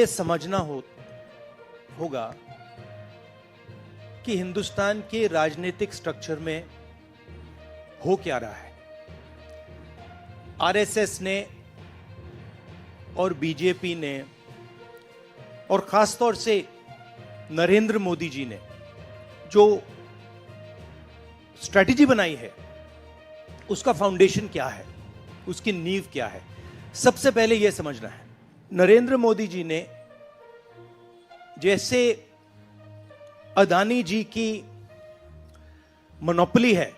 ये समझना होगा कि हिंदुस्तान के राजनीतिक स्ट्रक्चर में हो क्या रहा है। आरएसएस ने और बीजेपी ने और खासतौर से नरेंद्र मोदी जी ने जो स्ट्रैटेजी बनाई है, उसका फाउंडेशन क्या है, उसकी नींव क्या है, सबसे पहले यह समझना है। नरेंद्र मोदी जी ने जैसे अदानी जी की मोनोपोली है,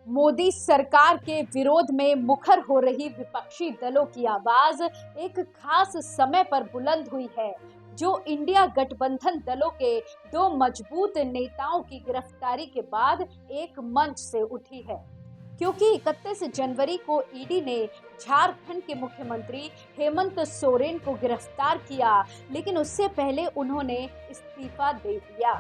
मोदी सरकार के विरोध में मुखर हो रही विपक्षी दलों की आवाज एक खास समय पर बुलंद हुई है, जो इंडिया गठबंधन दलों के दो मजबूत नेताओं की गिरफ्तारी के बाद एक मंच से उठी है। क्योंकि 31 जनवरी को ईडी ने झारखंड के मुख्यमंत्री हेमंत सोरेन को गिरफ्तार किया, लेकिन उससे पहले उन्होंने इस्तीफा दे दिया।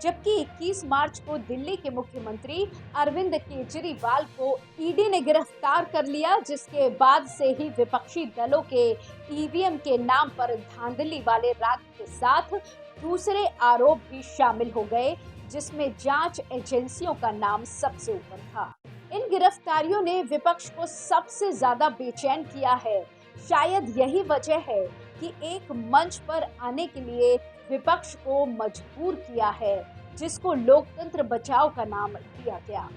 जबकि 21 मार्च को दिल्ली के मुख्यमंत्री अरविंद केजरीवाल को ईडी ने गिरफ्तार कर लिया, जिसके बाद से ही विपक्षी दलों के ईवीएम के नाम पर धांधली वाले राग के साथ दूसरे आरोप भी शामिल हो गए, जिसमें जांच एजेंसियों का नाम सबसे ऊपर था। इन गिरफ्तारियों ने विपक्ष को सबसे ज्यादा बेचैन किया है। शायद यही वजह है कि एक मंच पर आने के लिए विपक्ष को मजबूर किया है, जिसको लोकतंत्र बचाओ का नाम दिया गया।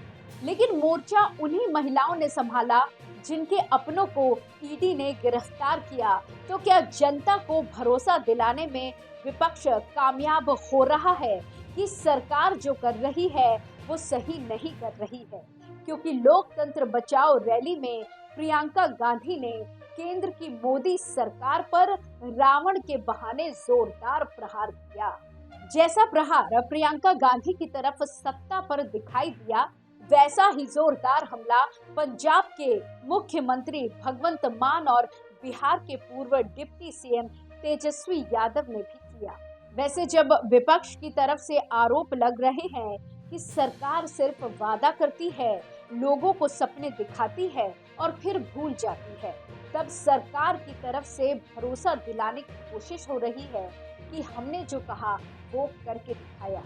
लेकिन मोर्चा उन्हीं महिलाओं ने संभाला जिनके अपनों को ईडी ने गिरफ्तार किया। तो क्या जनता को भरोसा दिलाने में विपक्ष कामयाब हो रहा है कि सरकार जो कर रही है वो सही नहीं कर रही है? क्योंकि लोकतंत्र बचाओ रैली में प्रियंका गांधी ने केंद्र की मोदी सरकार पर रावण के बहाने जोरदार प्रहार किया। जैसा प्रहार प्रियंका गांधी की तरफ सत्ता पर दिखाई दिया, वैसा ही जोरदार हमला पंजाब के मुख्यमंत्री भगवंत मान और बिहार के पूर्व डिप्टी सीएम तेजस्वी यादव ने भी किया। वैसे जब विपक्ष की तरफ से आरोप लग रहे हैं कि सरकार सिर्फ वादा करती है, लोगों को सपने दिखाती है और फिर भूल जाती है, तब सरकार की तरफ से भरोसा दिलाने की कोशिश हो रही है कि हमने जो कहा वो करके दिखाया।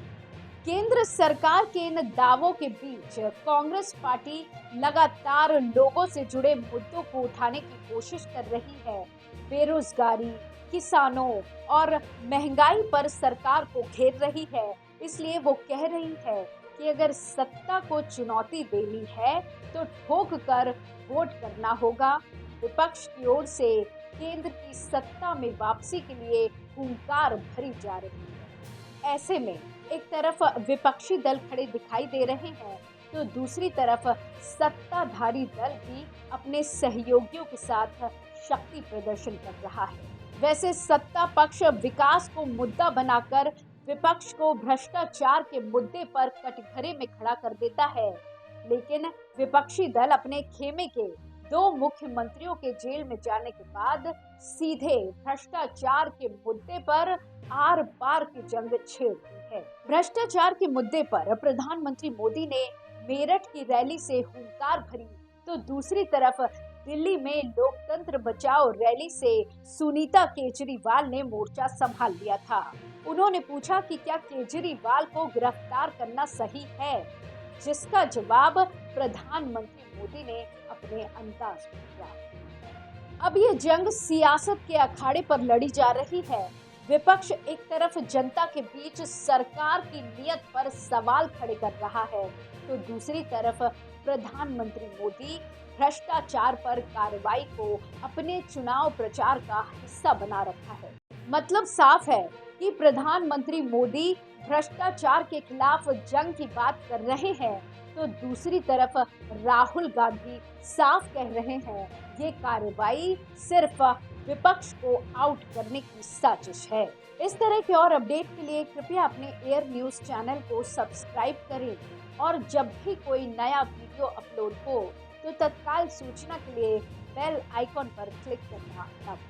केंद्र सरकार के इन दावों के बीच कांग्रेस पार्टी लगातार लोगों से जुड़े मुद्दों को उठाने की कोशिश कर रही है। बेरोजगारी, किसानों और महंगाई पर सरकार को घेर रही है। इसलिए वो कह रही है कि अगर सत्ता को चुनौती देनी है तो ठोक कर वोट करना होगा। विपक्ष की ओर से केंद्र की सत्ता में वापसी के लिए हुंकार भरी जा रही है। ऐसे में एक तरफ विपक्षी दल खड़े दिखाई दे रहे हैं, तो दूसरी तरफ सत्ताधारी दल भी अपने सहयोगियों के साथ शक्ति प्रदर्शन कर रहा है। वैसे सत्ता पक्ष विकास को मुद्दा बनाकर विपक्ष को भ्रष्टाचार के मुद्दे पर कटघरे में खड़ा कर देता है, लेकिन विपक्षी दल अपने खेमे के दो मुख्यमंत्रियों के जेल में जाने के बाद सीधे भ्रष्टाचार के मुद्दे पर आर पार की जंग छेड़ती है। भ्रष्टाचार के मुद्दे पर प्रधानमंत्री मोदी ने मेरठ की रैली से हुंकार भरी, तो दूसरी तरफ दिल्ली में लोकतंत्र बचाओ रैली से सुनीता केजरीवाल ने मोर्चा संभाल लिया था। उन्होंने पूछा कि क्या केजरीवाल को गिरफ्तार करना सही है, जिसका जवाब प्रधानमंत्री मोदी ने अपने अंदाज में दिया। अब ये जंग सियासत के अखाड़े पर लड़ी जा रही है। विपक्ष एक तरफ जनता के बीच सरकार की नीयत पर सवाल खड़े कर रहा है, तो दूसरी तरफ प्रधानमंत्री मोदी भ्रष्टाचार पर कार्रवाई को अपने चुनाव प्रचार का हिस्सा बना रखा है। मतलब साफ है कि प्रधानमंत्री मोदी भ्रष्टाचार के खिलाफ जंग की बात कर रहे हैं, तो दूसरी तरफ राहुल गांधी साफ कह रहे हैं ये कार्रवाई सिर्फ विपक्ष को आउट करने की साजिश है। इस तरह के और अपडेट के लिए कृपया अपने एयर न्यूज चैनल को सब्सक्राइब करें और जब भी कोई नया वीडियो अपलोड हो तो तत्काल सूचना के लिए बेल आइकॉन पर क्लिक करना ना भूलें।